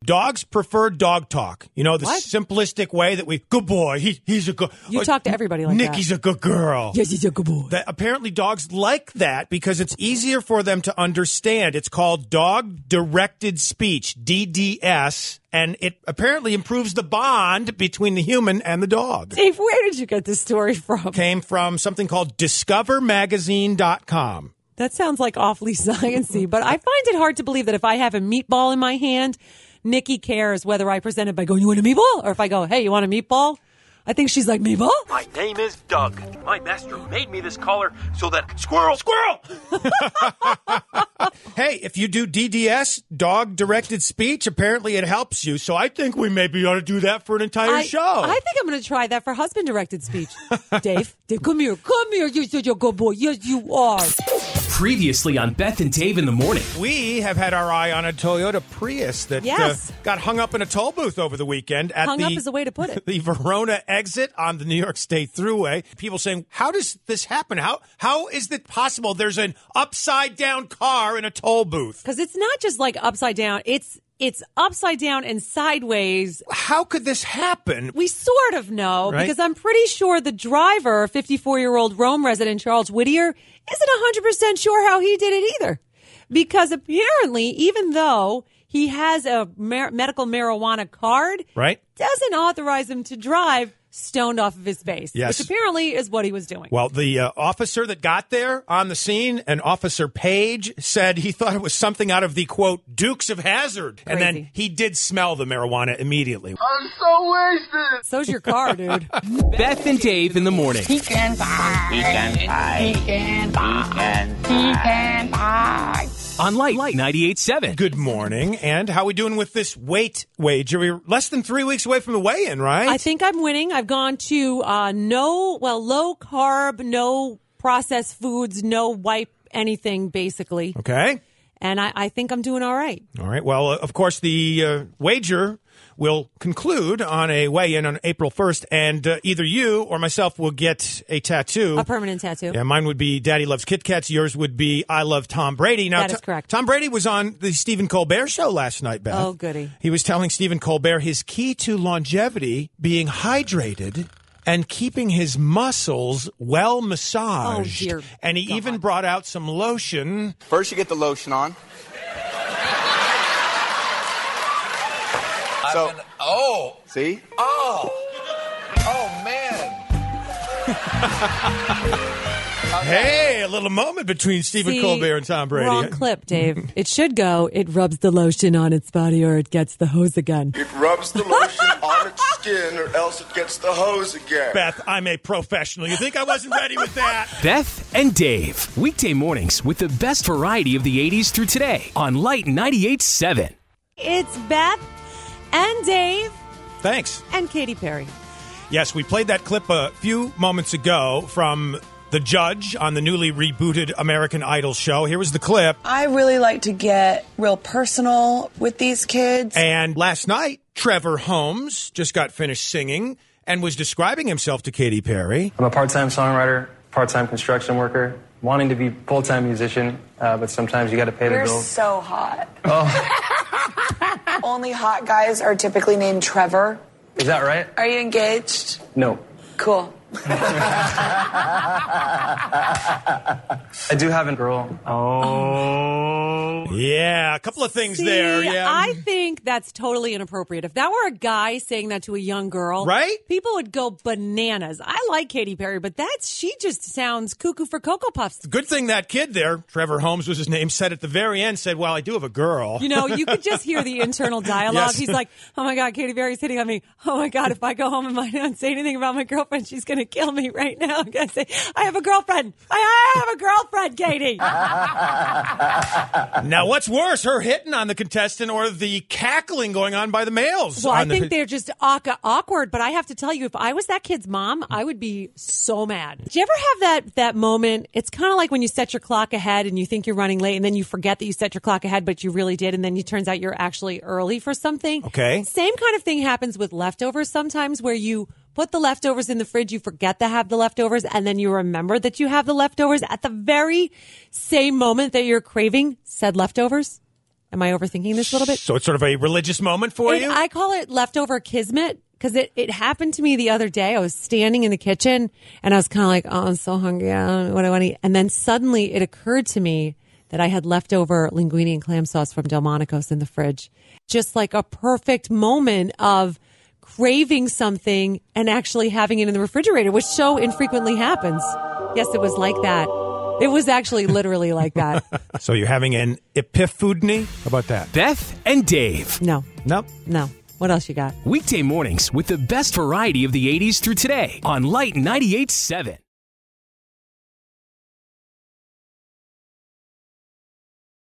Dogs prefer dog talk. You know, the simplistic way that good boy, he's a good... You talk to everybody like Nikki's a good girl. Yes, he's a good boy. Apparently dogs like that because it's easier for them to understand. It's called dog-directed speech, DDS, and it apparently improves the bond between the human and the dog. Dave, where did you get this story from? Came from something called discovermagazine.com. That sounds like awfully sciencey, but I find it hard to believe that if I have a meatball in my hand, Nikki cares whether I present it by going, you want a meatball? Or if I go, hey, you want a meatball? I think she's like, meatball? My name is Doug. My master made me this collar so that squirrel! Hey, if you do DDS, dog-directed speech, apparently it helps you. So I think we maybe ought to do that for an entire show. I think I'm going to try that for husband-directed speech. Dave, come here. You're such a good boy. Yes, you are. Previously on Beth and Dave in the Morning. We have had our eye on a Toyota Prius that got hung up in a toll booth over the weekend. Hung up is the way to put it. The Verona exit on the New York State Thruway. People saying, how does this happen? How is it possible there's an upside-down car in a toll booth? Because it's not just like upside down. It's upside down and sideways. How could this happen? We sort of know, right? Because I'm pretty sure the driver, 54-year-old Rome resident Charles Whittier, isn't 100% sure how he did it either. Because apparently, even though he has a medical marijuana card, right, doesn't authorize him to drive stoned off of his face, which apparently is what he was doing. Well, the officer that got there on the scene, an Officer Page, said he thought it was something out of the, quote, Dukes of Hazzard. Crazy. And then he did smell the marijuana immediately. I'm so wasted. So's your car, dude. Beth and Dave in the Morning. He can buy. He can buy. He can buy. He can buy. On Light 98.7. Good morning. And how are we doing with this weight wager? We're less than 3 weeks away from the weigh-in, right? I think I'm winning. I've gone to low carb, no processed foods, no wipe anything, basically. Okay. And I think I'm doing all right. All right. Well, of course, the wager will conclude on a weigh-in on April 1st, and either you or myself will get a tattoo. A permanent tattoo. Yeah, mine would be Daddy Loves Kit Kats. Yours would be I Love Tom Brady. Now, that is correct. Tom Brady was on the Stephen Colbert Show last night, Beth. Oh, goody. He was telling Stephen Colbert his key to longevity being hydrated and keeping his muscles well massaged. Oh, dear and he even brought out some lotion. First, you get the lotion on. See? Oh, man. Hey, a little moment between Stephen Colbert and Tom Brady. Wrong clip, Dave. It should go, it rubs the lotion on its body or it gets the hose again. It rubs the lotion on its skin or else it gets the hose again. Beth, I'm a professional. You think I wasn't ready with that? Beth and Dave. Weekday mornings with the best variety of the 80s through today on Light 98.7. It's Beth and Dave. Thanks. And Katy Perry. Yes, we played that clip a few moments ago from the judge on the newly rebooted American Idol show. Here was the clip. I really like to get real personal with these kids. And last night, Trevor Holmes just got finished singing and was describing himself to Katy Perry. I'm a part-time songwriter, part-time construction worker, wanting to be full-time musician, but sometimes you got to pay the You're bills. so hot. Oh, Only hot guys are typically named Trevor. is that right? Are you engaged? No. Cool. I do have a girl. Oh. Yeah, a couple of things there. Yeah. I think that's totally inappropriate. If that were a guy saying that to a young girl, right? People would go bananas. I like Katy Perry, but she just sounds cuckoo for Cocoa Puffs. Good thing that kid there, Trevor Holmes was his name, said at the very end, well, I do have a girl. You know, you could just hear the internal dialogue. Yes. He's like, oh my God, Katy Perry's hitting on me. Oh my God, if I go home and I don't say anything about my girlfriend, she's going to kill me right now. I'm going to say, I have a girlfriend. I have a girlfriend, Katy. Now, what's worse, her hitting on the contestant or the cackling going on by the males? Well, I think they're just awkward, but I have to tell you, if I was that kid's mom, I would be so mad. Do you ever have that moment? It's kind of like when you set your clock ahead and you think you're running late and then you forget that you set your clock ahead, but you really did, and then it turns out you're actually early for something. Okay. Same kind of thing happens with leftovers sometimes, where you put the leftovers in the fridge, you forget to have the leftovers, and then you remember that you have the leftovers at the very same moment that you're craving said leftovers. Am I overthinking this a little bit? So it's sort of a religious moment for you? I call it leftover kismet because it happened to me the other day. I was standing in the kitchen and I was kind of like, oh, I'm so hungry. I don't know what I want to eat. And then suddenly it occurred to me that I had leftover linguine and clam sauce from Delmonico's in the fridge. Just like a perfect moment of craving something and actually having it in the refrigerator, which so infrequently happens. Yes, it was like that. It was actually literally like that. So you're having an epiphany? How about that? Beth and Dave. No. Nope. No. What else you got? Weekday mornings with the best variety of the 80s through today on Light 98.7.